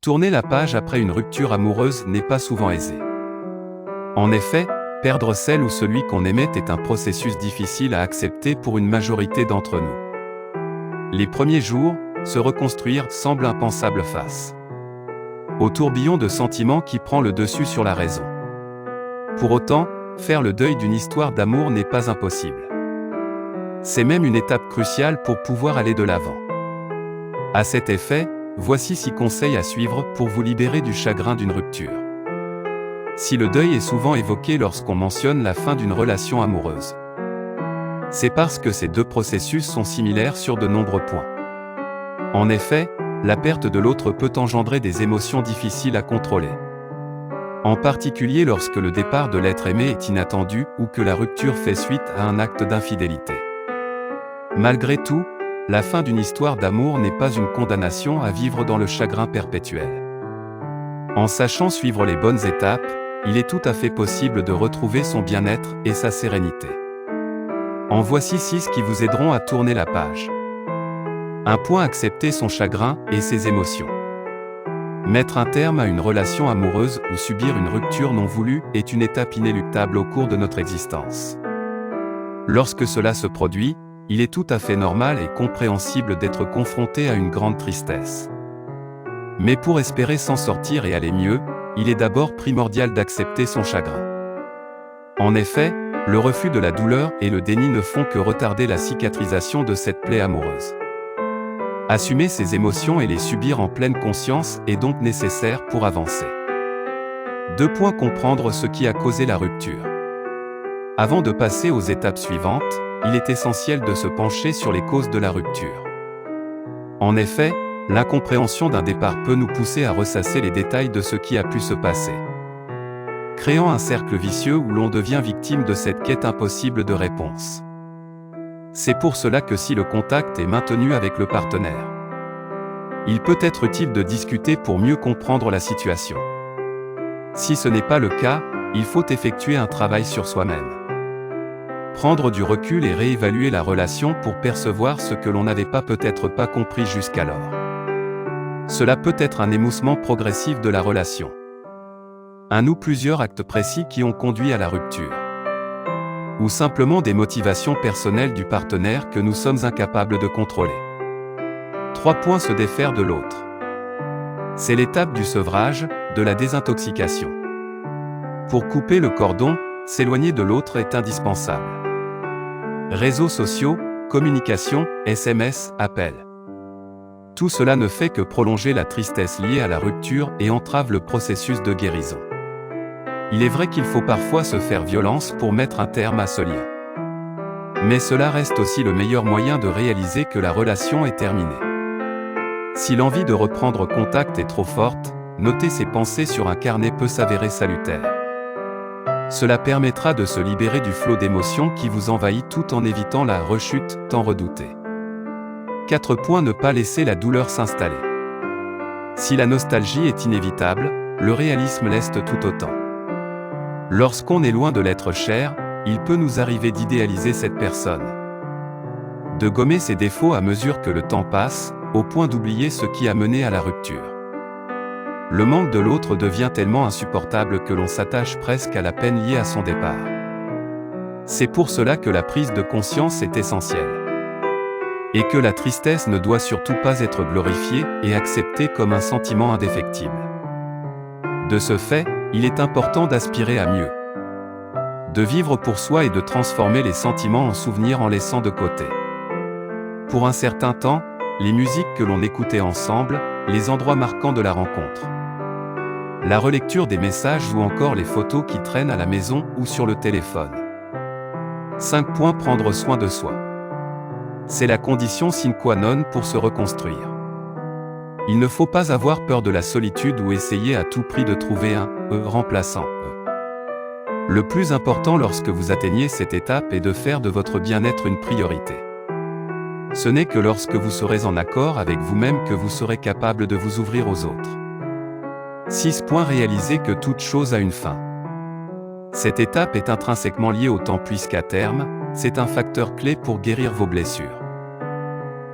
Tourner la page après une rupture amoureuse n'est pas souvent aisé. En effet, perdre celle ou celui qu'on aimait est un processus difficile à accepter pour une majorité d'entre nous. Les premiers jours, se reconstruire semble impensable face au tourbillon de sentiments qui prend le dessus sur la raison. Pour autant, faire le deuil d'une histoire d'amour n'est pas impossible. C'est même une étape cruciale pour pouvoir aller de l'avant. À cet effet, voici 6 conseils à suivre pour vous libérer du chagrin d'une rupture. Si le deuil est souvent évoqué lorsqu'on mentionne la fin d'une relation amoureuse, c'est parce que ces deux processus sont similaires sur de nombreux points. En effet, la perte de l'autre peut engendrer des émotions difficiles à contrôler. En particulier lorsque le départ de l'être aimé est inattendu ou que la rupture fait suite à un acte d'infidélité. Malgré tout, la fin d'une histoire d'amour n'est pas une condamnation à vivre dans le chagrin perpétuel. En sachant suivre les bonnes étapes, il est tout à fait possible de retrouver son bien-être et sa sérénité. En voici 6 qui vous aideront à tourner la page. 1 point: accepter son chagrin et ses émotions. Mettre un terme à une relation amoureuse ou subir une rupture non voulue est une étape inéluctable au cours de notre existence. Lorsque cela se produit, il est tout à fait normal et compréhensible d'être confronté à une grande tristesse. Mais pour espérer s'en sortir et aller mieux, il est d'abord primordial d'accepter son chagrin. En effet, le refus de la douleur et le déni ne font que retarder la cicatrisation de cette plaie amoureuse. Assumer ses émotions et les subir en pleine conscience est donc nécessaire pour avancer. 2 points: comprendre ce qui a causé la rupture. Avant de passer aux étapes suivantes, il est essentiel de se pencher sur les causes de la rupture. En effet, l'incompréhension d'un départ peut nous pousser à ressasser les détails de ce qui a pu se passer, créant un cercle vicieux où l'on devient victime de cette quête impossible de réponse. C'est pour cela que si le contact est maintenu avec le partenaire, il peut être utile de discuter pour mieux comprendre la situation. Si ce n'est pas le cas, il faut effectuer un travail sur soi-même. Prendre du recul et réévaluer la relation pour percevoir ce que l'on n'avait peut-être pas compris jusqu'alors. Cela peut être un émoussement progressif de la relation. Un ou plusieurs actes précis qui ont conduit à la rupture. Ou simplement des motivations personnelles du partenaire que nous sommes incapables de contrôler. 3 points: se défaire de l'autre. C'est l'étape du sevrage, de la désintoxication. Pour couper le cordon, s'éloigner de l'autre est indispensable. Réseaux sociaux, communication, SMS, appels. Tout cela ne fait que prolonger la tristesse liée à la rupture et entrave le processus de guérison. Il est vrai qu'il faut parfois se faire violence pour mettre un terme à ce lien. Mais cela reste aussi le meilleur moyen de réaliser que la relation est terminée. Si l'envie de reprendre contact est trop forte, noter ses pensées sur un carnet peut s'avérer salutaire. Cela permettra de se libérer du flot d'émotions qui vous envahit tout en évitant la rechute tant redoutée. 4 points: ne pas laisser la douleur s'installer. Si la nostalgie est inévitable, le réalisme l'est tout autant. Lorsqu'on est loin de l'être cher, il peut nous arriver d'idéaliser cette personne, de gommer ses défauts à mesure que le temps passe, au point d'oublier ce qui a mené à la rupture. Le manque de l'autre devient tellement insupportable que l'on s'attache presque à la peine liée à son départ. C'est pour cela que la prise de conscience est essentielle. Et que la tristesse ne doit surtout pas être glorifiée et acceptée comme un sentiment indéfectible. De ce fait, il est important d'aspirer à mieux. De vivre pour soi et de transformer les sentiments en souvenirs en laissant de côté, pour un certain temps, les musiques que l'on écoutait ensemble, les endroits marquants de la rencontre, la relecture des messages ou encore les photos qui traînent à la maison ou sur le téléphone. 5 points: prendre soin de soi. C'est la condition sine qua non pour se reconstruire. Il ne faut pas avoir peur de la solitude ou essayer à tout prix de trouver un « remplaçant ». Le plus important lorsque vous atteignez cette étape est de faire de votre bien-être une priorité. Ce n'est que lorsque vous serez en accord avec vous-même que vous serez capable de vous ouvrir aux autres. 6 points: réaliser que toute chose a une fin. Cette étape est intrinsèquement liée au temps puisqu'à terme, c'est un facteur clé pour guérir vos blessures.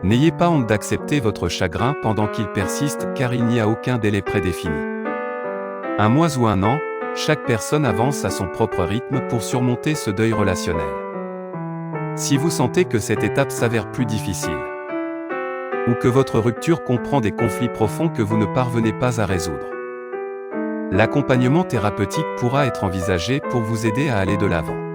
N'ayez pas honte d'accepter votre chagrin pendant qu'il persiste, car il n'y a aucun délai prédéfini. Un mois ou un an, chaque personne avance à son propre rythme pour surmonter ce deuil relationnel. Si vous sentez que cette étape s'avère plus difficile, ou que votre rupture comprend des conflits profonds que vous ne parvenez pas à résoudre, l'accompagnement thérapeutique pourra être envisagé pour vous aider à aller de l'avant.